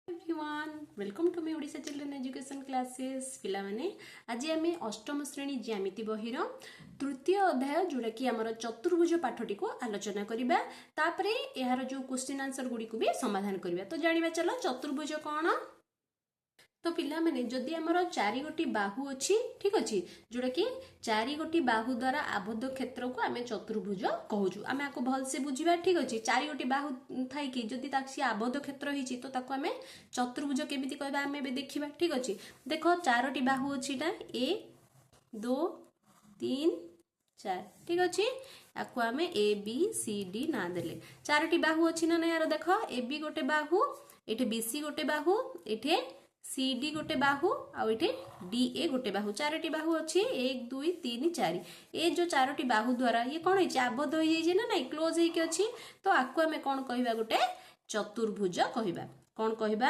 Everyone welcome to me Odisha children education classes पिला माने आज आम अष्टम श्रेणी ज्यामिति बहिर तृतीय अध्याय जोड़ा कि आमर चतुर्भुज पाठटी को आलोचना करबा तापरे यार जो क्वेश्चन आंसर गुडी को भी समाधान करबा। तो जानिबा चलो चतुर्भुज कौन। तो पिला माने जदि आमर चारि गोटी बाहु अच्छी ठीक अच्छी जोड़ा कि चारि गोटी बाहु द्वारा आबद्ध क्षेत्र को आमे चतुर्भुज कहूछु। आमे आको भल से बुझिबा ठीक अच्छी। चारि गोटी बाहु थाई कि जदि ताकसी आबद्ध क्षेत्र हिची तो ताको आमे चतुर्भुज केमिति कहबा आमे बे देखिबा ठीक अच्छी। देखो चारोटी बाहु अच्छीटा 1 2 3 4 ठीक अच्छी। याको आमे ए बी सी डी ना देले चारोटी बाहु अच्छी ना यार देख ए बी गोटे बाहु एठे बी सी गोटे बाहु एठे सी डी गोटे बाहु आउ इटे डी ए गोटे बाहु चारोटी बाहु अच्छी 1 2 3 4 ए जो चारोटी बाहु द्वारा ये कौन है आबद्ध हो जाइए ना ना क्लोज होइके अच्छी। तो आकु आमे कौन कहबा गोटे चतुर्भुज कहबा। कौन कहबा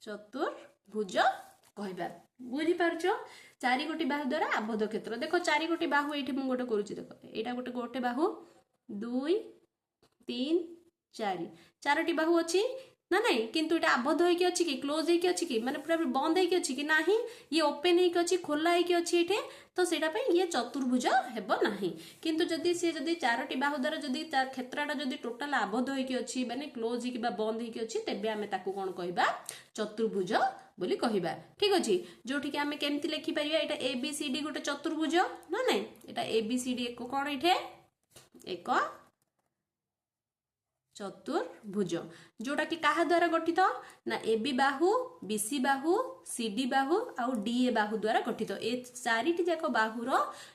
चतुर्भुज कहबा। बुझी पारछो चारि गोटी बाहु द्वारा आबद्ध क्षेत्र देखो चारि गोटी बाहु एठी मु गोटे करूची देखो एटा गोटे गोटे बाहु 2 3 4 चारोटी बाहु अच्छी ना नहीं किंतु एटा आबद्ध होइके अछि कि क्लोज होइके अछि कि माने पूरा बंद होइके अछि कि नाही ये ओपन होइके अछि खोला होइके अछि एठे। तो सेटा पे ये चतुर्भुज हेबो नाही। किंतु जदि से जदि चारोटी बाहु द्वारा जदि क्षेत्रटा जदि टोटल आबद्ध होइके अछि माने क्लोज होइके बा बंद होइके अछि तेबे आमे ताकू कोन कहबा चतुर्भुज बोली कहबा ठीक अछि। जोठी कि आमे केमति लिखि परिया एटा ए बी सी डी गोटे चतुर्भुज ना नहीं एटा ए बी सी डी एक कोन एठे एक चतुर्भुज जोटा कि कहा द्वारा गठित ना A B Bahu B C Bahu C D बाहु आउ डी ए बाहु द्वारा गठित ए चारिटी जाक बाहुर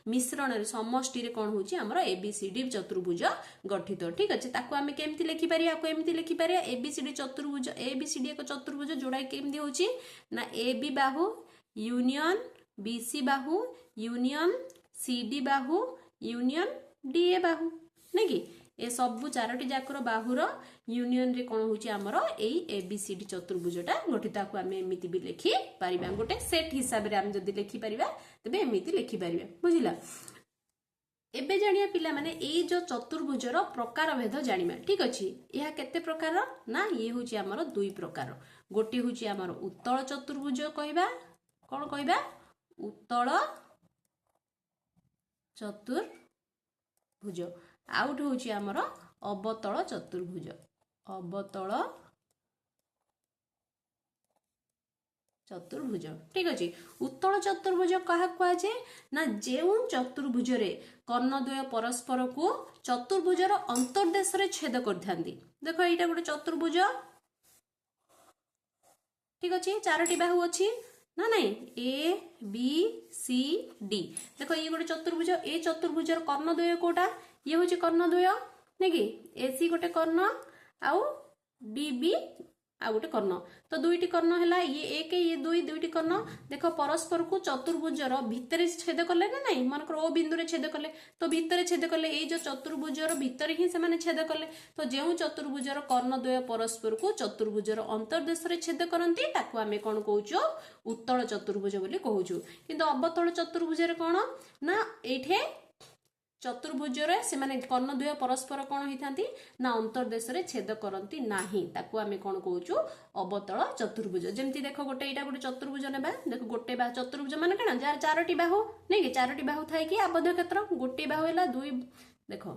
मिश्रण रे समष्टि रे कोन होची हमर ए बी सी डी चतुर्भुज गठित ठीक अछि। ताको आमे केमति लिखि परिया को एमति लिखि परिया ए बी सी डी चतुर्भुज ए बी सी डी एक चतुर्भुज जोड़ा केमति होची ना A B Bahu union B C Bahu union C D Bahu union D A बाहु नै कि ए सबु चारोटी जाकर बाहुर यूनियन रे कोन होची हमर एई ए बी सी डी चतुर्भुजटा गठित को आमे एमिति भी लिखि परिबा गोटे सेट हिसाब रे आमे जदी लिखि परिबा तबे एमिति लिखि परिबा बुझिला। एबे जानिया पिला माने एई जो चतुर्भुजर प्रकार भेद जानिबा ठीक अछि। यह केते प्रकार ना ये होची हमर दुई प्रकार गोटे होची हमर उत्तल चतुर्भुज कहबा कोन कहबा उत्तल चतुर्भुज आउट होची हमर अवतल चतुर्भुज अवतल चतुर्भुज ठीक अछि। उत्तल चतुर्भुज कहा कुआ जे ना जेउ चतुर्भुज रे कर्णद्वय परस्पर को चतुर्भुजर अंतर्देश रे छेद करथांदी देखो एटा गोटे चतुर्भुज ठीक अछि चारोटी बाहु अछि ना नहीं ए बी सी डी देखो ये गोटे चतुर्भुज ए चतुर्भुजर कर्णद्वय कोटा ये होची कर्णद्वय नै कि ए सी गोटे कर्ण आउ डी बी आ गोटे कर्ण तो दुईटी कर्ण हैला ये एक ये दुईटी कर्ण देखो परस्पर को चतुर्भुजर भितरे छेद करले ना नहीं मन को ओ बिंदु रे छेद करले तो भितरे छेद करले ए जो चतुर्भुजर भितरे ही से माने छेद करले तो जेउ चतुर्भुजर कर्णद्वय परस्पर को चतुर्भुजर अंतर्देश रे छेद करंती ताको आमे कोन कहूचो उत्तल चतुर्भुज बोली कहूचो। किंतु अवतल चतुर्भुज रे कोन ना एठे चतुर्भुज रे से माने कर्णद्वय परस्पर कोन हिथांती ना अंतर्देश रे छेद करंती नाही ताको आमे कोन कहूचु अवतल चतुर्भुज। जेमति देखो गोटे एटा गोटे चतुर्भुज नेबा देखो गोटे बा चतुर्भुज माने कना जार चारोटी बाहु नै कि चारोटी बाहु थाई कि आबद्ध क्षेत्र गोटे बाहु हैला दुई देखो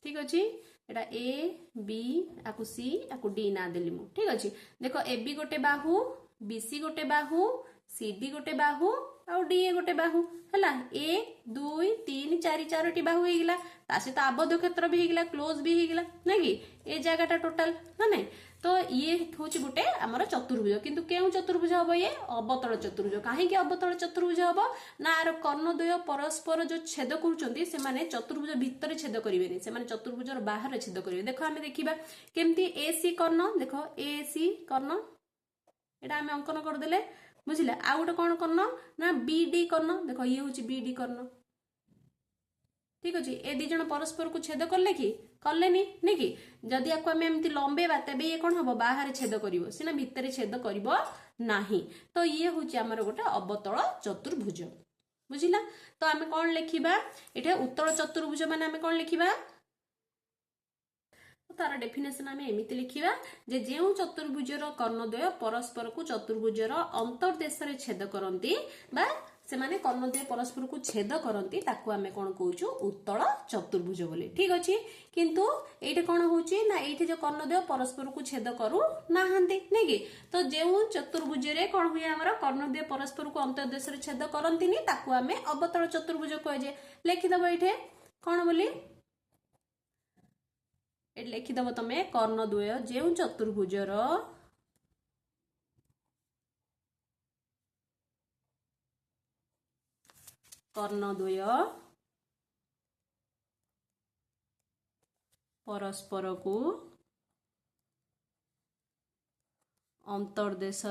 ठीक अछि एटा ए बी आकु सी आकु डी ना देली मु ठीक अछि। देखो ए बी गोटे बाहु बी सी गोटे बाहु सी डी गोटे बाहु आउ डी ए गोटे बाहु हैला 1 2 3 4 चारोटी बाहु हेगिला ता से तो आबद्ध क्षेत्र भी हेगिला क्लोज भी हेगिला नै कि ए जगहटा टोटल ना नै। तो ये होची गोटे हमर चतुर्भुज किंतु केउ चतुर्भुज हबो ये अवतल चतुर्भुज काहे कि अवतल चतुर्भुज हबो ना आर कर्णद्वय परस्पर जो छेद करूचंती से माने चतुर्भुज भीतर छेद करिवेनी से माने चतुर्भुजर बाहर छेद करिवे। देखो हमें देखिबा केमती ए सी कर्ण देखो ए सी कर्ण एटा हमें अंकन कर देले बुझिला आ गोटे कोन कर्ण ना बी डी कर्ण देखो ये होची बी डी कर्ण ठीक अछि। ए दी जण परस्पर को छेद करले कि करलेनी नै कि जदि आको हम एमति लंबेबा तबे ये कोन हबो बाहर छेद करिवो सिना भितरे छेद करिवो नाही। तो ये होची हमर गोटे अवतल चतुर्भुज बुझिला। तो आमे कोन लिखिबा एठे उत्तल चतुर्भुज माने आमे कोन लिखिबा तार डेफिनेशन आम एमती लिखा जे जो चतुर्भुजर कर्णद्वय परस्पर को चतुर्भुजर अंतर्देश छेद करती से माने कर्णद्वय परस्पर को छेद करती ताकू आमे कौन कहूँ उत्तल चतुर्भुज बोली। ठीक अच्छे किंतु ये कौन होची ना ये जो कर्णद्वय परस्पर को छेद करू नाहांती नहीं कि तो जो चतुर्भुज रे कौन हुए आमर कर्णद्वय परस्पर को अंतर्देश छेद करती ताकू आमे अवतल चतुर्भुज कहुए। लिखिदब ये कौन बोली लिखिदब तमे कर्णद्वय जो चतुर्भुजर कर्णद्वय परस्पर को अंतर्देश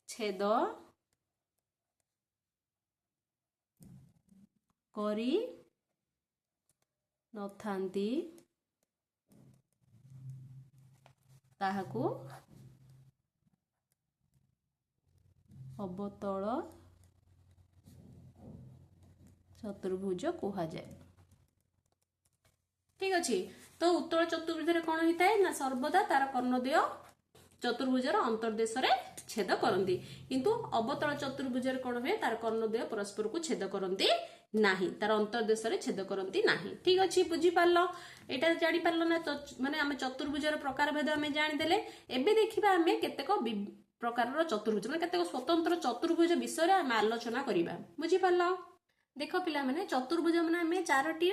छेद करी नथांती ताहाकू अवतल चतुर्भुज कहा जाए। ठीक अच्छे तो उत्तल चतुर्भुज कौन होता है ना सर्वदा तार कर्णद्वय चतुर्भुजर अंतर्देश छेद करती किंतु अवतल चतुर्भुज कौन हुए तार कर्णद्वय परस्पर को छेद करती नाही तार अंतर्देश छेद करती नाही। ठीक अच्छे बुझीपार यहाँ जापार ना माने आम चतुर्भुजर प्रकार भेद आम जानीदे। एबे देखा आम केतेक प्रकार चतुर्भुज मतलब केतेक स्वतंत्र चतुर्भुज विषय आम आलोचना करवा। बुझीपार देख पिला माने चतुर्भुज माने आम चारोटी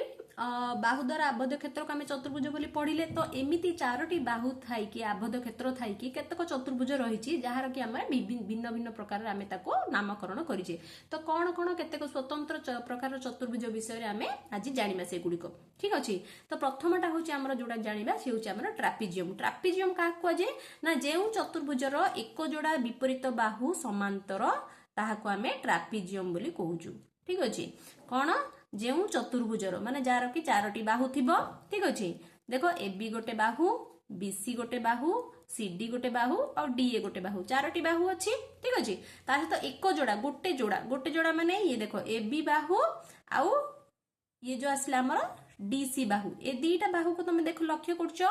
बाहु द्वारा आबद्ध क्षेत्र को आम चतुर्भुज बोली पढ़िले तो एमिति चारोटी बाहु थाई कि आबद्ध क्षेत्र थाई कि केतेक चतुर्भुज रही जार कि आम भिन्न भिन्न प्रकार आम ताको नामकरण करिजे। तो कौन कौन केतेक स्वतंत्र प्रकार चतुर्भुज विषय आम आज जानिबा से गुड़िक। ठीक अच्छे तो प्रथमटा हूँ आमर जोड़ा जानिबा से हूँ आमर ट्रापिजियम। ट्रापिजियम क्या कहुए ना जो चतुर्भुजर एक जोड़ा विपरीत बाहु समांतर ताहाको आम ट्रापिजियम बोली कहूचु। ठीक अच्छे कौन जो चतुर्भुजर माने जार कि चारोटी बाहु थिबो। ठीक अच्छे देख ए बी गोटे बाहु बीसी गोटे बाहु सीडी गोटे बाहु और डीए गोटे बाहु चारोटी बाहु अच्छी। ठीक अच्छे ता सहित एक जोड़ा गोटे जोड़ा माने ये देख ए बी बाहु आउ ये जो आसला आमर डीसी बाहु ए दीटा बाहु को तुम देख लक्ष्य करछ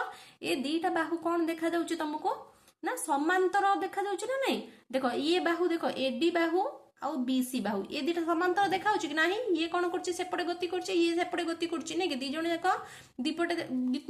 ए दीटा बाहु कौन देखा जाउची तुमको ना समांतर देखा जाउची ना नहीं। देख ये बाहु देख एडी बाहु आउ बीसी बाहु ये दुटा समांतर देखा कि नहीं ये कौन करछे सेपटे गति करछे ये सेपटे गति करछे नहीं कि दी जण जाक दीपटे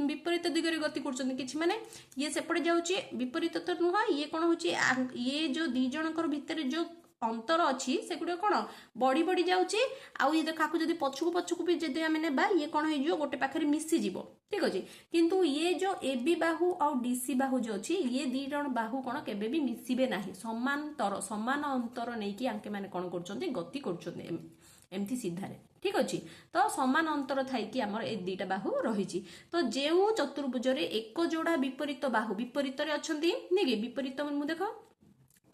विपरीत दिगरे गति करछन किछि माने ये सेपटे जाउची विपरीत तो नुह ये कौन होची ये जो दी जनकर भितर जो अंतर अच्छी से गुड कौन बढ़ी बढ़ी जाऊँगी आउ ये काकू जब पछकू भी जब आम ना ये कौन हो गोटे पाखे मिसीज। ठीक अच्छे किंतु ये जो ए बी बाहु और डीसी बाहु जो अच्छी ये दी जन बाहु कौन केबे भी मिसबे ना समान अंतर नहीं कि आंके मैंने कौन कर गति करमती सीधारे। ठीक अच्छे तो समान अंतर थी आमर ए दीटा बाहु रही तो जो चतुर्भुज एक जोड़ा विपरीत बाहु विपरीत अच्छा नहीं कि विपरीत देख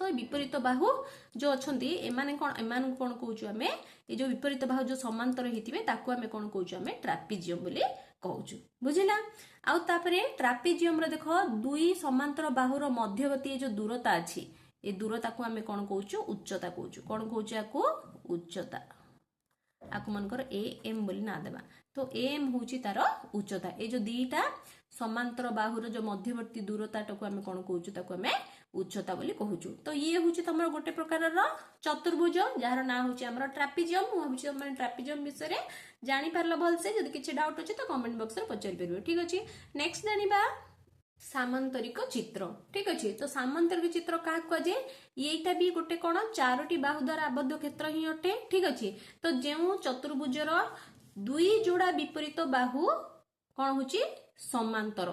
तो विपरीत बाहु जो अच्छा एमाने कौन कहूँ आम ये जो विपरीत बाहु जो समांतर होते आम कौन कहूँ आम ट्रापिजियम बोली कहूँ। बुझिला आउ तापरे ट्रापिजियम देख दुई समांतर बाहुर मध्यवर्ती जो दूरता अच्छी ए दूरता को आम कौन कहूँ उच्चता कहूँ कौन कहूँ आपको उच्चता आपको मनकर ए एम बोली ना देवा तो ए एम हूँ तार उच्चता ये जो दीटा समांतर बाहुर जो मध्यवर्ती दूरता को आम कौन कहूँ आम उच्चता बोली कहूँ। तो ये हूँ तुम गोटे प्रकार चतुर्भुज जार ना हूँ आम ट्रापिजियम मुझे तुम ट्रापिजियम विषय जापार भलसे जब किसी डाउट अच्छे तो कमेंट बॉक्स में पचारि पार। ठीक अच्छे नेक्स्ट जानिबा सामांतरिक चित्र। ठीक अच्छे तो सामांतरिक चित्र क्या कहुए यहीटा भी गोटे कौन चारोटी बाहु द्वारा आबद्ध क्षेत्र ही अटे। ठीक अच्छे तो जो चतुर्भुजर दुई जोड़ा विपरीत बाहु कौन हूँ समांतर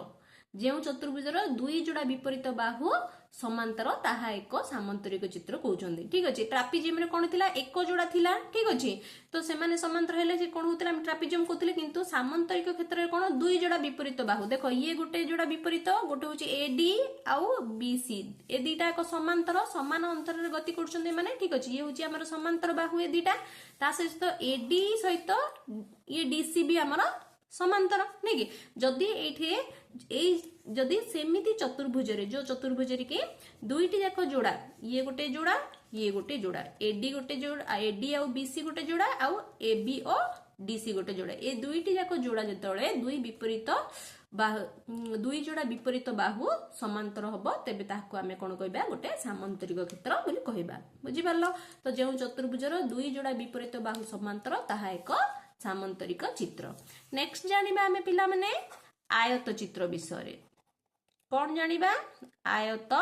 जो चतुर्भुजर दुई जोड़ा विपरीत बाहु समांतर ताहा एक सामांतरिक चित्र कहते। ठीक अच्छे ट्रापिजियम कौन थिला एक जोड़ा थिला। ठीक अच्छे तो सेमाने समांतर हेले कौन होता ट्रापिजियम कहते किंतु सामांतरिक क्षेत्र में कौन दुई जोड़ा विपरीत बाहु देख ये गोटे जोड़ा विपरीत गोटे हूँ एडी आउ बीसी ए दीटा एक समांतर समान अंतर गति कर। ठीक अच्छे ये हूँ आम समांतर बाहु ए दीटा ता सहित एडी सहित ये डीसी भी आमर समांतर नहीं कि जदि ये जदि सेमिति चतुर्भुज जो चतुर्भुज के दुईटी जाक जोड़ा ये गोटे जोड़ा एडी गोटे जोड़ा एडी आउ बीसी गोटे जोड़ा आउ ए बी और ডিসি গোটে যোড়া ए दुईटी जाक जोड़ा যেতବେଳେ दुई जोड़ा विपरीत बाहु समांतर हम तेबे ताहाकु आमे कोन कहबा गोटे सामंतरिक क्षेत्र बोली कहबा बुझी पारलो तो जेउ चतुर्भुजर दुई जोड़ा विपरीत बाहु समांतर ताहा एक सामंतरिक चित्र नेक्स्ट जानिबा आमे पिला माने आयत चित्र विषय कौन जानिबा आयत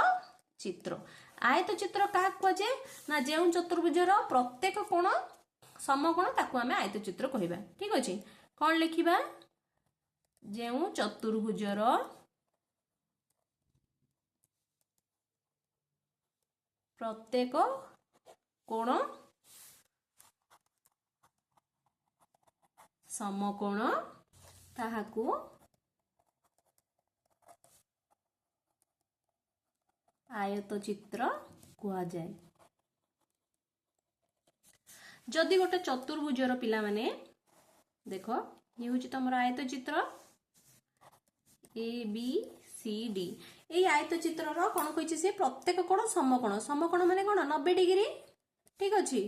चित्र क्या कहुए ना जो चतुर्भुजर प्रत्येक कोण समकोण ताकू आमे आयत चित्र कहबा ठीक अछि कौन लिखिबा जो चतुर्भुजर प्रत्येक कोण समकोण ताहाकू आयत चित्र कहा जाए जदि गोटे चतुर्भुजर पिला माने देखो ये हूँ तुम आयत चित्र ए बी सी डी ये आयत चित्र कौन कही सी प्रत्येक कोण समकोण माने कौन 90 डिग्री ठीक अच्छे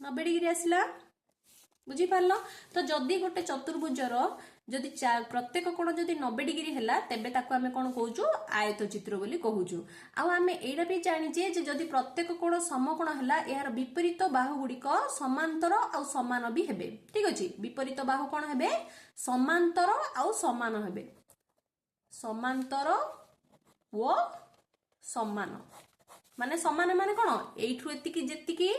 90 डिग्री आसला बुझी पारल तो जदि गोटे चतुर्भुजर जदि प्रत्येक कोण जदि 90 डिग्री है तेबे ताको आमे कोन कहूचु आयत चित्र बोली कहूचु आ आमे एडा भी जानिजे जे जदि प्रत्येक कोण समकोण है यार विपरीत बाहु गुड़िक समांतर आ समान भी हेबे ठीक अछि विपरीत बाहु कोन हेबे समांतर आ समान हेबे समांतर ओ समान माने कोन एठु एतिकी जेतिकी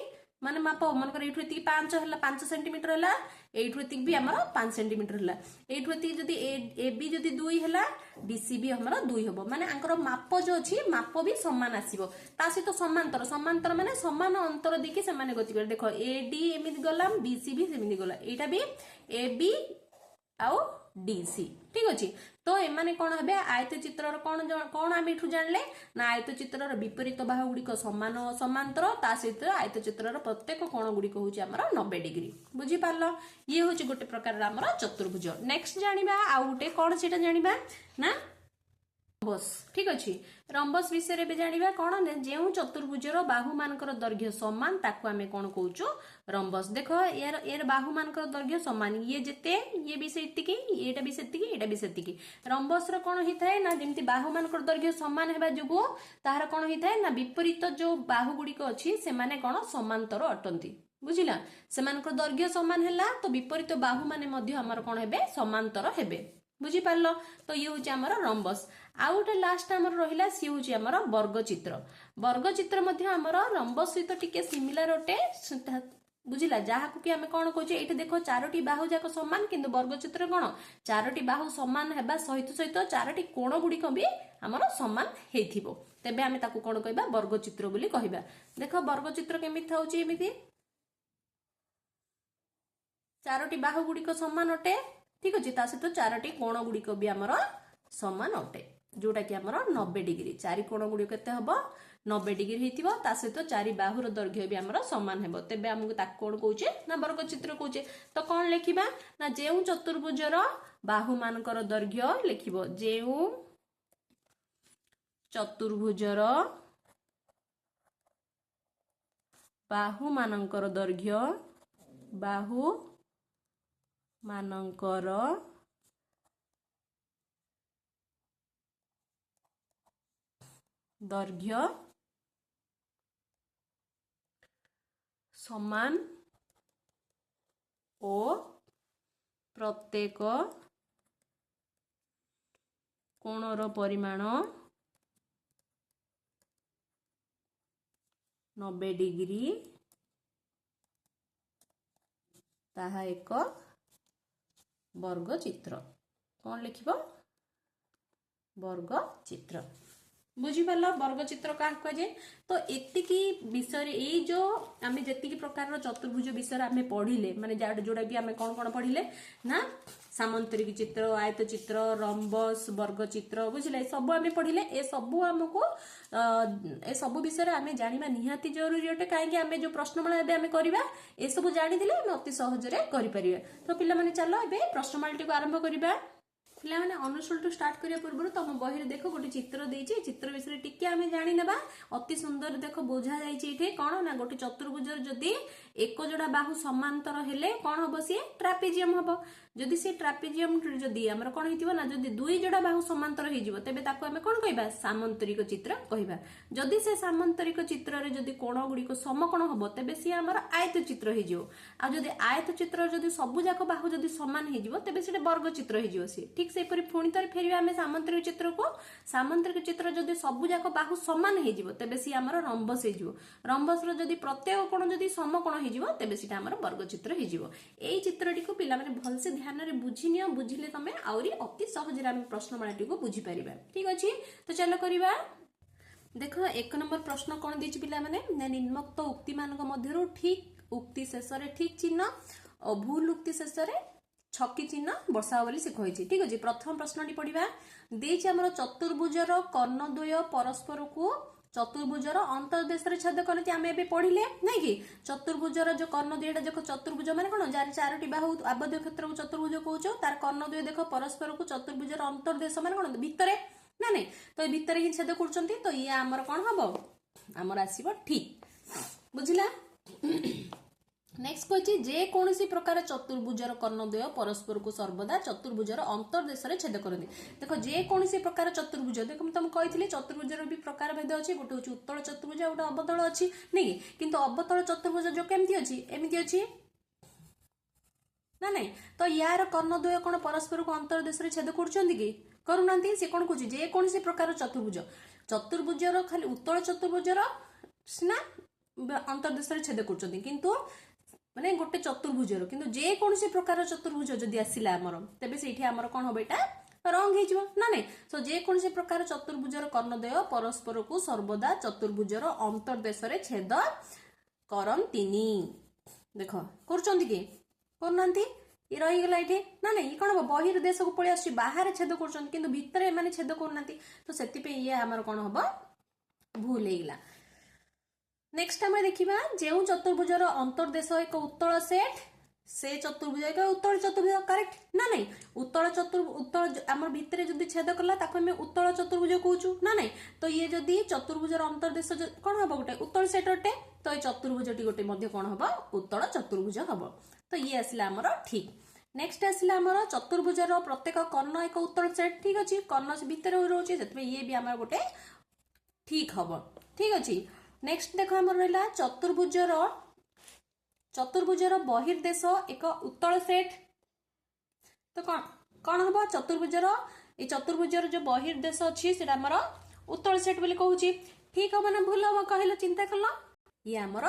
माने माप मनकर एठु एतिकी 5 हला 5 सेंटीमीटर हला एठु एतिक भी हमर 5 सेंटीमीटर हला एठु एतिक जदी ए बी जदी 2 हला डीसी भी हमर 2 हबो माने आंकर माप जो अछि माप भी समान आसीबो ता सहित समांतर माने समान अंतर देखि से माने गति कर देखो ए डी एमिति गलाम बीसी भी सेमिति गला एटा भी ए बी आउ डीसी ठीक अछि तो एमाने कोन हेबे आयत चित्रर कोन आमे एठु जानले ना आयत चित्रर विपरीत बाहु गुड़िक समान समांतर ता सहित आयत चित्रर प्रत्येक कोण गुड़िक होउची हमर 90 डिग्री बुझी पारलो ये होउची गोटे प्रकार हमर चतुर्भुज नेक्स्ट जानिबा आ गोटे कोन सेटा जानिबा ना रंबस ठीक अछि रंबस विषय रे जानिबा कोन जेउ चतुर्भुजर बाहु मानकर दैर्घ्य समान ताकू आमे कोन कहूचो रंबस देखो यार बाहु मानकर दैर्घ्य समान ये जेते ये भी सेतिकी एटा भी सेतिकी रंबस रे कोन हिथाय ना जेमति बाहु मानकर दैर्घ्य समान हेबा जुगो ताहार कोन हिथाय ना विपरीत जो बाहु गुड़िक अछि से माने कोन समांतर अटंती बुझिला सेमानकर दैर्घ्य समान हैला तो विपरीत बाहु माने मध्य हमर कोन हेबे समांतर हेबे बुझी पारलो तो ये हूँ आमर रंबस आउ गोटे लास्ट आमर रहिला सी हूँ आमर वर्गचित्र मध्य आमर रंबस सहित टिके सिमिलर अटे बुझिला जहाँ कि आमे कौन कहूँ ये देखो 4टी बाहु जाक समान किंतु वर्गचित्र कौन 4टी बाहु समान हेबा सहित सहित 4टी कोण गुड़िक भी आमर समान हेइथिबो तेबे आमे ताकू कौन कहबा वर्गचित्र बोली कहबा देखो वर्गचित्र केमिति थाउची एमिति 4टी बाहु गुड़िक समान अटे ठीक अच्छे सहित 4टी कोण गुड़िक भी आमर समान अटे जोटा कि आमर 90 डिग्री 4 कोण गुड़िक केते हबो 90 डिग्री हेतिबो ता सहित 4 बाहुर दैर्घ्य भी आमर समान हेबो तेबे हमकु ताक कोन कहूचे ना वर्गचित्र कहूचे तो कोन लेखिबा ना जेउ चतुर्भुजर बाहु मानकर दैर्घ्य लेखिबो जेउ चतुर्भुजर बाहु मानकर दैर्घ्य बाहु मानकर दैर्घ्य समान ओ प्रत्येक कोणर परिमाण 90 डिग्री ताहा एक वर्गचित्र कौन लिखिबो वर्गचित्र बुझी पारल वर्गचित्र क्या कहुए तो एतिकी विषय ये जो आम जी प्रकार चतुर्भुज विषय आम पढ़िले माने जोड़ा कि आम कौन कौन पढ़िले ना सामंतरिक चित्र आयत चित्र रंबस वर्गचित्र बुझिले सब आम पढ़िले ए सबू आमको ए सबू विषय आम जाना निहाती जरूरी अटे कहीं आम जो प्रश्नमाला आम करवा ए सब जानी आम अति सहजरे करें तो पिला माने चलो ए प्रश्नमाला टी आरंभ करवा ପିଲାମାନେ ଅନୁଶୀଳନଠୁ स्टार्ट करिया पूर्व तुम बही देख गोटे चित्र देछि चित्र विषय टिके आमे जानि नेबा अति सुंदर देख बुझा जाइछि इठे कोन ना गोटे चतुर्भुजर जदी एक जोड़ा बाहु समांतर हेले कोन हबो सी ट्रापेजियम हबो जदी से ट्रापेजियम जदी हमर कोन हितिबो ना जदी दुई जोड़ा बाहु समांतर हे जिवो तबे ताको आमे कोन कहबा सामांतरिक चित्र कहबा जदी से सामांतरिक चित्र रे जदी कोण गुडी को समकोण हबो तबे सी हमर आयत चित्र हे जिवो आ जदी आयत चित्र जदी सबु जाक बाहु जदी समान हे जिवो तबे सेटे वर्ग चित्र हे जिवो सी ठीक से परि पुणी तर फेरिबा आमे सामांतरिक चित्र को सामांतरिक चित्र जदी सबु जाक बाहु समान हे जिवो तबे सी हमर रंबस हे जिवो रंबस रो जदी प्रत्येक कोण जदी समकोण हे जिवो तबे सेटा हमर वर्ग चित्र हे जिवो एई चित्रटी को पिला माने भल से ध्यान रे बुझी नियो बुझिले तमे आउरी अति सहज रे आमे प्रश्नमालाटी को बुझी परिबा ठीक अछि तो चलो करिबा देखो एक नंबर प्रश्न कोन देछि पिला माने निम्नोक्त उक्ति मानक मध्यरु ठीक उक्ति शेष रे ठीक चिन्ह और भूल उक्ति शेष रे छक्की चिन्ह बसाओ बोली से कहिछि ठीक अछि प्रथम प्रश्नटी पढिबा देछि हमर चतुर्भुजर कर्णद्वय परस्पर को चतुर्भुजर अंतर्देश रे छेद करती आमे एबे पढिले नै कि चतुर्भुजर जो कर्णद्वय देखो चतुर्भुज माने कोन जार चारोटी बाहु आबद्ध क्षेत्र को चतुर्भुज कहउछो तार कर्णद्वय देखो परस्पर को चतुर्भुजर अंतर्देश माने कोन भितरे ना नहीं तो ये भितर ही छेद करछंती तो ये हमर कोन हबो हमर आसीबो ठीक बुझिला नेक्स्ट कहछि जे कोनोसी प्रकार चतुर्भुजर कर्णद्वय परस्पर को सर्वदा चतुर्भुजर अंतर्देश रे छेद करନ୍ତି देखो जे कोनोसी प्रकार चतुर्भुज देखो तुम कहिथिले चतुर्भुजर भी प्रकार भेद अछि गोटे होछि उत्तल चतुर्भुज गोटे अवतल अछि नै किंतु अवतल चतुर्भुज जो केमति अछि एमिति अछि ना नहीं तो यार कर्णद्वय कोन परस्पर को अंतर्देश रे छेद करछंती कि करूनांती से कोन कहछि जे कोनोसी प्रकार चतुर्भुज चतुर्भुजर खाली उत्तल चतुर्भुजर सिना अंतर्देश रे छेद करछंती किंतु माने गोटे चतुर्भुजर किंतु जे कोनोसी प्रकार चतुर्भुज जदी आसिला हमर तबे सेठी हमर कोन होबे एटा रंग हेजिवो ना नहीं सो जे कोनोसी प्रकार चतुर्भुजर कर्णद्वय परस्पर को सर्वदा चतुर्भुजर अंतर्देश रे छेद करंतिनी देखो करछंती कि करनांती ये रही गला इठे ना नहीं ये कोन बहिर देश को पळि आसी बाहर छेद करछन किंतु भितरे माने छेद करनांती तो सेति पे ये हमर कोन हबो भूल हेगला नेक्स्ट हम देखिबा जेउ चतुर्भुजर अंतर्देश एक उत्तल सेट से चतुर्भुज एक उत्तल चतुर्भुज करेक्ट ना नहीं उत्तल हमर भितरे जदी छेद करला ताको हम उत्तल चतुर्भुज कहूछु ना नहीं तो ये जदी चतुर्भुजर अंतर्देश कोन हबो गोटे उत्तल सेट अटे तो ये चतुर्भुजटी गोटे मध्य कोन हबो उत्तल चतुर्भुज हबो तो ये आसला हमर ठीक नेक्स्ट आसला हमर चतुर्भुजर प्रत्येक कर्ण एक उत्तल सेट ठीक अछि कर्ण से भितर रहउछि सेतबे ये भी हमर गोटे ठीक हबो ठीक अछि नेक्स्ट देखो हमर रहला चतुर्भुजर बहिर्देश एक उत्तल सेट तो कोन हबो चतुर्भुजर जो बहिर्देश अछि सेटा हमर उत्तल सेट बोली कहउछि ठीक हबो ना भूल हबो कहले चिंता करलो ये हमर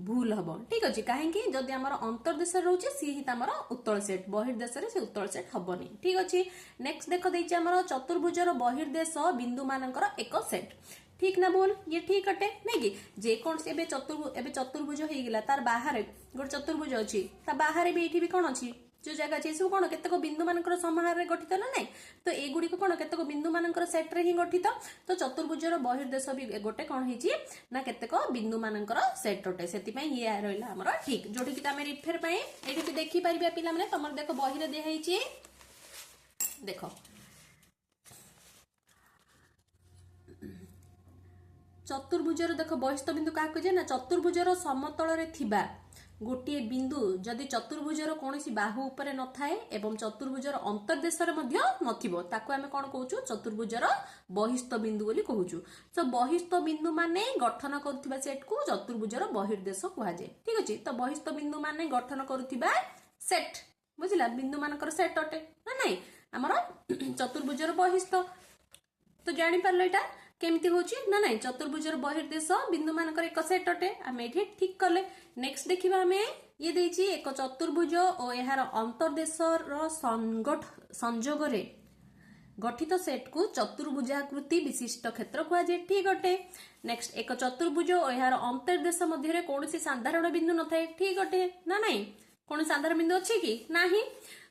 भूल हबो ठीक अछि काहे कि जदी हमर अंतर्देश रहउछि सी ही हमर उत्तल सेट बहिर्देश रे से उत्तल सेट हबोनी ठीक अछि नेक्स्ट देखो दैछि हमर चतुर्भुजर बहिर्देश बिंदु मानकर एक सेट ठीक ना बोल ये ठीक अटे नहीं कि जे कोन से एबे चतुर्भुज हे गेला तार बाहर गोटे चतुर्भुज अछि ता बाहर भी एठी भी कोन अछि जो जगह अछि सब कोन केतको बिंदु मानकर समाहार रे गठित ना नहीं तो ए गुडी को कोन केतको बिंदु मानकर सेट रे ही गठित तो चतुर्भुजर बहिर्देश भी गोटे कोन हिची ना केतको बिंदु मानकर सेट अटे सेति पई ये रहला हमर ठीक जोठी कि तमे रिफर पई एठी भी देखि परिबा पिला माने तमर देखो बहिरे दे हेची देखो चतुर्भुजर देखो बहिस्थ बिंदु का कहे ना चतुर्भुजर समतल रे थिबा गोटे बिंदु जदि चतुर्भुजर कोनोसी बाहु ऊपर न थाए एवं चतुर्भुजर अंतर्देश रे मध्य नथिबो ताको हमें कोन कहउछु चतुर्भुजर बहिस्थ बिंदु बोली कहउछु सो बहिस्थ बिंदु माने गठन करथिबा सेट को चतुर्भुजर बहिर्देश कहवा जाय ठीक अछि तो बहिस्थ बिंदु माने गठन करथिबा सेट बुझिला बिंदु मानकर सेट अटे ना नहीं हमर चतुर्भुजर बहिस्थ तो जानि परलो एटा केमती होची ना नहीं चतुर्भुजर बहिर्देश बिंदु मानकर एक सेट अटे आमे एठी ठीक करले नेक्स्ट देखिबा हमें ये देछि एक चतुर्भुज और एहार अंतर्देश रो संयोग रे गठित सेट को चतुर्भुजाकृति विशिष्ट क्षेत्र कहवा जे ठीक अटे नेक्स्ट एक चतुर्भुज और एहार अंतर्देश मध्य रे कोनोसी साधारण बिंदु न थाए ठीक अटे ना नहीं कोन साधारण बिंदु अछि कि नाही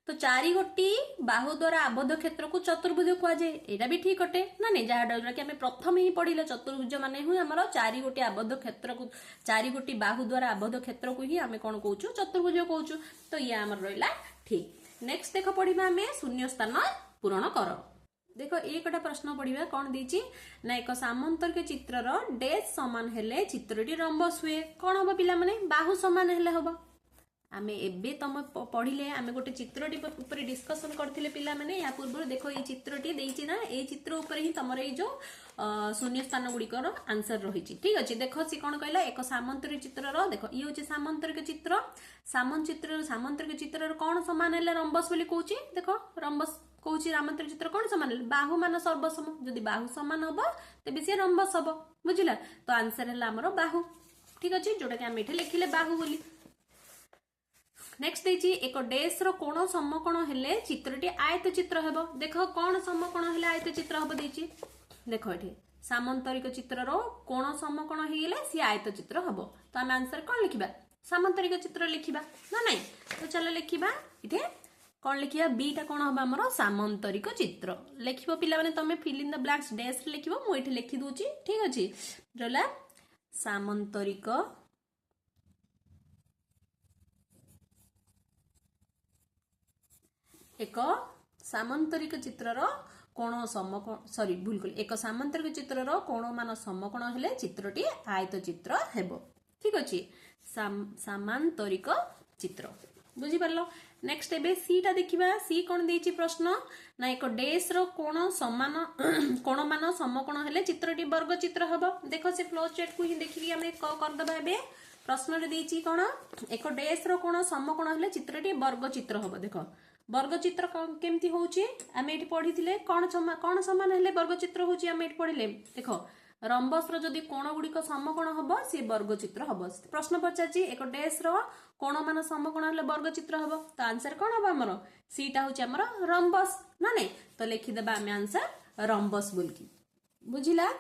तो चारि गोटी बाहु द्वारा आबद्ध क्षेत्र को चतुर्भुज कहवा जाए एटा भी ठीक अटे ना नहीं जहा कि हमें प्रथम ही पढ़िले चतुर्भुज माने हुई हमर चारि गोटी आबद्ध क्षेत्र को चारि गोटी बाहु द्वारा आबद्ध क्षेत्र को ही हमें कोन कहउछु चतुर्भुज कहउछु तो ये हमर रहला ठीक नेक्स्ट देखो पढ़िबा हमें शून्य स्थान ପୂରଣ କର। देख एक प्रश्न पढ़ा कौन देची ना एक सामंतरिक चित्रर डैश समान हेले चित्रटी रंबस हुए कौन हम पिला माने बाहु समान हेले हम आमे एबे तम पढ़िले आमे गोटे चित्रटी ऊपर डिस्कशन करथिले पिला माने या पूर्व देखो ये चित्रटी देची ना ए चित्र ऊपर ही तमर ए जो शून्य स्थान गुड़िकर आंसर रही ठीक अच्छे देख सी कौन कहला एक सामंतरिक चित्रर देख ये हूँ सामंतरिक चित्र सामंतरिक चित्रर कौन समान हेले रंबस बोली कहूची देख रंबस कौच सामंतरिक चित्र कौन समान बाहु मान सर्वसम जदि बाहु समान हम तेज सी रंबस हम बुझला तो आंसर है आमर बाहु ठीक अच्छे जोटा कि आम ये लिखिले बाहु बोली। नेक्स्ट देची एक डैश रो कोण समकोण हेले चित्रटी आयत चित्र हेबो देख कोण समकोण हेले आयत चित्र हेबो देची देख एठी सामंतरिक चित्र रो कोण समकोण हेले सी आयत चित्र हेबो तो हम आंसर कोन लिखिबा सामंतरिक चित्र लिखिबा ना नहीं तो चलो लिखिबा इथे कौन लिखिया बी टा कौन हम हमर सामंतरिक चित्र लिखिबो पिला माने तमे fill in the blanks dash लिखिबो मु एठी लिखि दोची ठीक अछि रला सामंतरिक एक सामंतरिक चित्रर कोण समकोण सॉरी भूल कली एक सामंतरिक चित्रर कोण मान समकोण हेले चित्रटी आयत चित्र हेबो ठीक अछि सामांतरिक चित्र बुझी पारलो। नेक्स्ट एबे सी टा देखिबा सी कोन देछि प्रश्न ना एक डैश रो कोण समान कोण मान समकोण हेले चित्रटी वर्ग चित्र हबो देखो से फ्लो चार्ट को ही देखि कि हमें कर दबा एबे प्रश्न रे देछि कोन एक डैश रो कोण समकोण हेले चित्रटी वर्ग चित्र हबो देखो वर्ग चित्र केमती होउची आमे एठी पढिथिले कोण समान हेले वर्ग चित्र होउची आमे एठी पढिले देखो रंबस रो जदी कोण गुडी को समकोण हबो से वर्ग चित्र हबो प्रश्न पचाची एक डैश रो कोण मान समकोण हेले वर्ग चित्र हबो तो आंसर कोन हबो हमरो सीटा होउची हमरो रंबस ना नै तो लिखि देबा आमे आंसर रंबस बोलकी बुझिला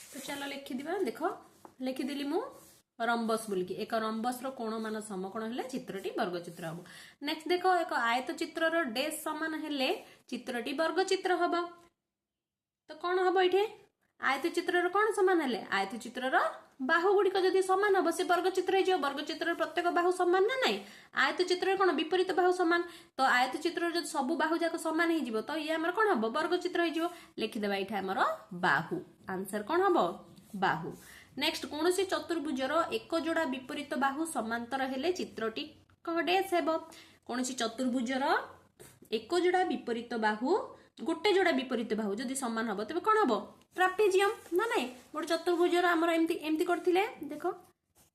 तो चलो लिखि दिबा देखो लिखि दिली मु रंबस बोलकी एक रंबस रो कोण मान समकोण हेले चित्रटी वर्ग चित्र हबो। नेक्स्ट देखो एक आयत चित्र रो डैश समान हेले चित्रटी वर्ग चित्र हबो तो कोन हबो इठे आयत चित्र रो कोन समान हेले आयत चित्र रो बाहु गुडी को जदी समान हबो से वर्ग चित्र हे जो वर्ग चित्र प्रत्येक बाहु समान ना नै आयत चित्र कोन विपरीत बाहु समान तो आयत चित्र जदी सब बाहु जाक समान हे जिवो तो ये हमर कोन हबो वर्ग चित्र हे जिवो लिखि देबा इठा हमर बाहु आंसर कोन हबो बाहु। नेक्स्ट कौन सी चतुर्भुजर एक जोड़ा विपरीत बाहु समांतर हेले चित्रटी डैश हेबो कौन सी चतुर्भुजर एक जोड़ा विपरीत बाहु गोटे जोड़ा विपरीत बाहु जदि समान हबो तबे कोन हबो ट्रापेजियम ना नै गोटे चतुर्भुजर हमर एम्ति एम्ति करथिले देखो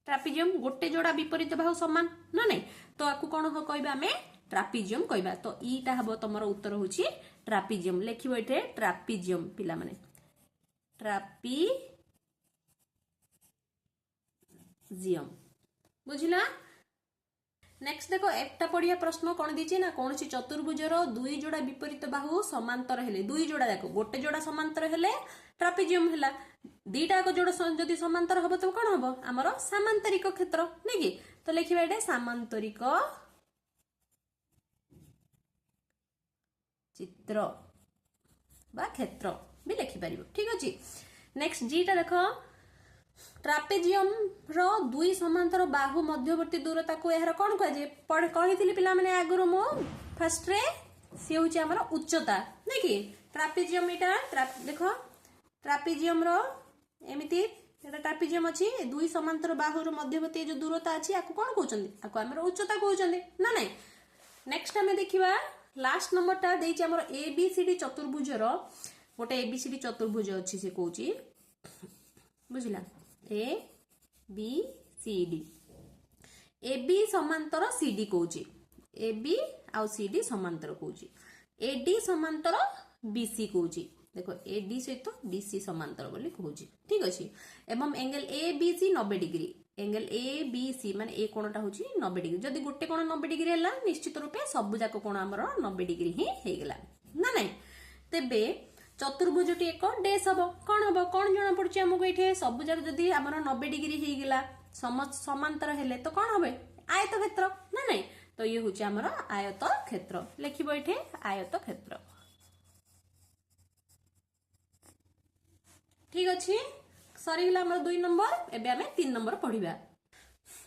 ट्रापेजियम गोटे जोड़ा विपरीत बाहु समान ना नै तो आकु कोन हो कहबा हमें ट्रापेजियम कहबा तो ईटा हबो तमर उत्तर होची ट्रापेजियम लिखिबो एठे ट्रापेजियम पिला माने ट्रापेजियम बुझिला। नेक्स्ट देखो एकटा पढ़िया प्रश्न कौन दीची ना कौन सी चतुर्भुजर दुई जोड़ा विपरीत बाहु समांतर हेले दुई जोड़ा देखो गोटे जोड़ा समांतर हेले ट्रापेजियम हैला दीटा को जोड़ा जदि समांतर हबो तो कोन हबो हमर सामांतरिक क्षेत्र नै कि तो लिखिबा एटे सामांतरिक चित्र बा क्षेत्र भी लिखि परिबो ठीक अछि। नेक्स्ट जीटा देखो ट्रापेजियम रो दुई समांतर बाहु मध्यवर्ती दूरता को एहर कोन कह जे पढ कहिथिली पिला माने आगुरो मो फर्स्ट रे से होची हमर उच्चता नै कि ट्रापेजियम इटा देखो ट्रापेजियम रो एमिति एटा ट्रापेजियम अछि दुई समांतर बाहु रो मध्यवर्ती जो दूरता अछि आकु कोन कहउचंदी आकु हमर उच्चता कहउचंदी ना नै। नेक्स्ट हमें देखिबा लास्ट नंबर ता देछि हमर एबीसीडी चतुर्भुज रो गोटे एबीसीडी चतुर्भुज अछि से कहउची बुझिला A B C D A B समांतर सी डी कहउची ए बी आउ सी डी समांतर कहउची ए डी समांतर बी सी कहउची देखो ए डी सहित बी सी समांतर बोली कहउची ठीक अछि एवं angle A B C 90 degree angle A B C माने ए कोणटा होची 90 डिग्री जदी गोटे कोण 90 डिग्री हला निश्चित रूपे सब जाक कोण हमर 90 डिग्री ही हे गेला ना नै तेबे चतुर्भुजटी एक डैश हबो कोन जणा पड़छि हमको एठे सब जाक जदी हमर 90 डिग्री हे गेला समांतर हेले तो कोन होबे आयत क्षेत्र ना नै तो ये होची हमर आयत क्षेत्र लिखिबो एठे आयत क्षेत्र ठीक अछि सरी गेला हमर 2 नंबर एबे हमें 3 नंबर पढिबा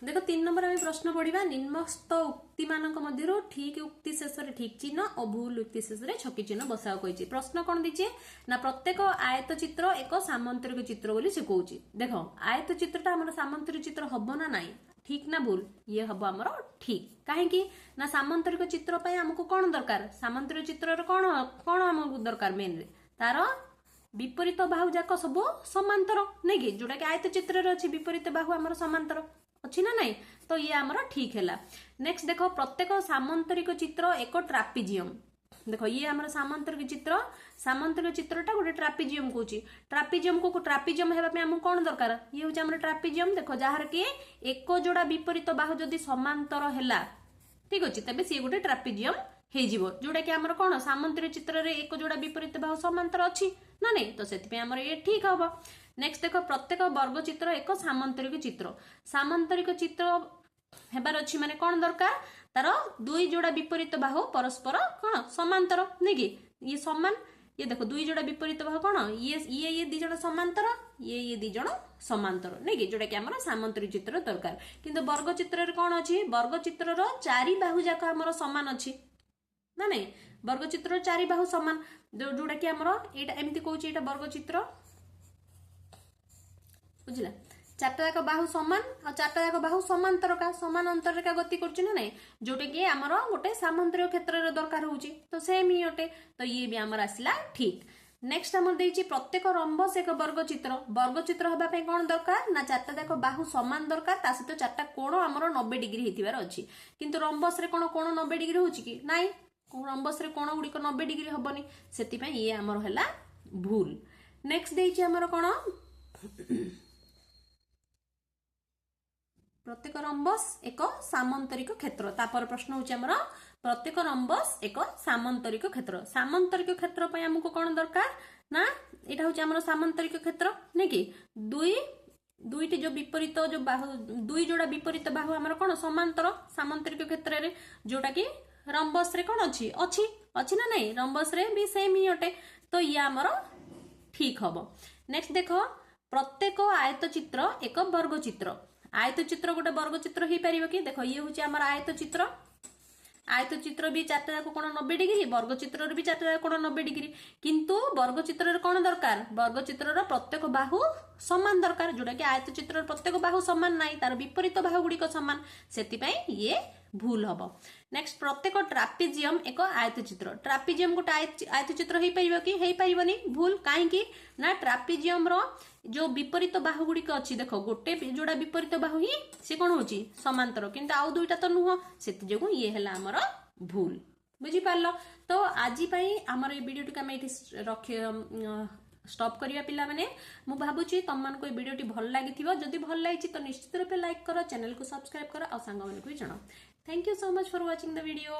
देखो 3 नंबर आम प्रश्न पढ़ा निम्नस्थ उक्ति मानक मध्यरु ठीक उक्ति शेष में ठीक चिन्ह और भूल उक्ति शेष में छकी चिन्ह बसा कही प्रश्न कौन दीजिए ना प्रत्येक आयत चित्र एक सामंतरिक चित्र बोली से कहूँ देखो आयत चित्रटा आम सामंतरिक चित्र हम ना नाई ठीक ना भूल ये हम आमर ठीक कहीं ना सामंतरिक चित्र आमको कौन दरकार सामंतरिक चित्र कौन कौन आमको दरकार मेन तार विपरीत बाहु जाक सब समांतर नहीं कि जोटा कि आयत चित्र अच्छी विपरीत बाहु आमर समांतर अच्छी ना नहीं तो ये आमर ठीक है। नेक्स्ट देखो प्रत्येक सामंतरिक चित्र एक ट्रापिजियम देखो ये आमर सामंतरिक चित्रटा गोटे ट्रापिजियम कहूँ ट्रापिजियम को ट्रापिजियम होगा आमको कौन दरकार ये हूँ आमर ट्रापिजियम देखो जार कि एक जोड़ा विपरीत बाहु जदि समांतर है ठीक अच्छे तेज सी गोटे ट्रापिजियम हो जोटा कि आमर कौन सामंतरिक चित्र में एक जोड़ा विपरीत बाहु समांतर अच्छी ना नहीं तो से आमर ये ठीक हम। नेक्स्ट देखो प्रत्येक वर्ग चित्र एक सामंतरिक चित्र हेबार अच्छी माने कौन दरकार तार दुई जोड़ा विपरीत बाहु परस्पर कौन समांतर नहीं कि ये समान ये देखो दुई जोड़ा विपरीत बाहु कौन ये दी जण समांतर ये दी जण समांतर नहीं कि जोटा कि आमर सामंतरिक चित्र दरकार किंतु वर्ग चित्र कौन अच्छी वर्ग चित्र चारि बाहु जाक आमर समान अच्छी ना नहीं वर्ग चित्र चारि बाहु समान जोटा कि आमर एटा एमती कहूँ एटा वर्ग चित्र बुझला चारटा जाक बाहु समान और चारटा जाक बाहु समांतर का समान अंतर का गति कर ना जोटे कि आमर गोटे सामंतरिक क्षेत्र में दरकार होची तो सेम ही अटे तो ये भी आमर आसला ठीक। नेक्स्ट आमर देछि प्रत्येक रंबस एक वर्ग चित्र होगा कौन दरकार ना चारटा जाक बाहु समान दरकार ता सहित चारटा कोण आमर 90 डिग्री होतिबार अछि किंतु रंबस रे कोण 90 डिग्री होची कि नाई रंबस रे कोण गुडी 90 डिग्री हबनी सेति पई ये आमर हला भूल। नेक्स्ट देछि आमर कोण प्रत्येक रंबस एक सामंतरिक क्षेत्र तापर प्रश्न होची हमर प्रत्येक रंबस एक सामंतरिक क्षेत्र पय हमको कोन दरकार ना एटा होची हमर सामंतरिक क्षेत्र नै कि दुईटी जो विपरीत जो बाहु दुई जोड़ा विपरीत बाहु हमर कोन समांतर सामंतरिक क्षेत्र रे जोटा कि रंबस रे कोन अछि ना नहीं रंबस रे भी सेम ही अटे तो ये हमर ठीक हबो। नेक्स्ट देखो प्रत्येक आयत चित्र एक वर्ग चित्र आयत चित्र गोटे वर्ग चित्र हो पार कि देखो ये हूँ आम आयत चित्र भी चार्टा जाक कोण 90 डिग्री वर्ग चित्र भी चार्टा जाक कोण 90 डिग्री किंतु वर्ग चित्र कौन दरकार वर्ग चित्र प्रत्येक बाहु समान दरकार जोटा कि आयत चित्र प्रत्येक बाहु समान ना तार विपरीत बाहु गुड़िक समान से ये भूल हम। नेक्स्ट प्रत्येक ट्रापिजियम एक आयत गोटे आयत चित्र हो पार कि हो पारनी भूल कहीं ना ट्रापिजियम जो विपरीत बाहु गुड़िक अच्छी देखो गोटे जोड़ा विपरीत बाहु ही सी कौन हो समांतर किंतु आउ दुईटा तो नुह से ये है आमर भूल बुझीपार। तो आज आमर ये वीडियो टी आम ये रखी स्टॉप करिया पिला माने मु भाबुची तुम मन को ये वीडियो टी भल लागी जदि भल लगी तो निश्चित रूप लाइक करो चैनल को सब्सक्राइब करो और सांग मानक भी जणाओ। Thank you so much for watching the video.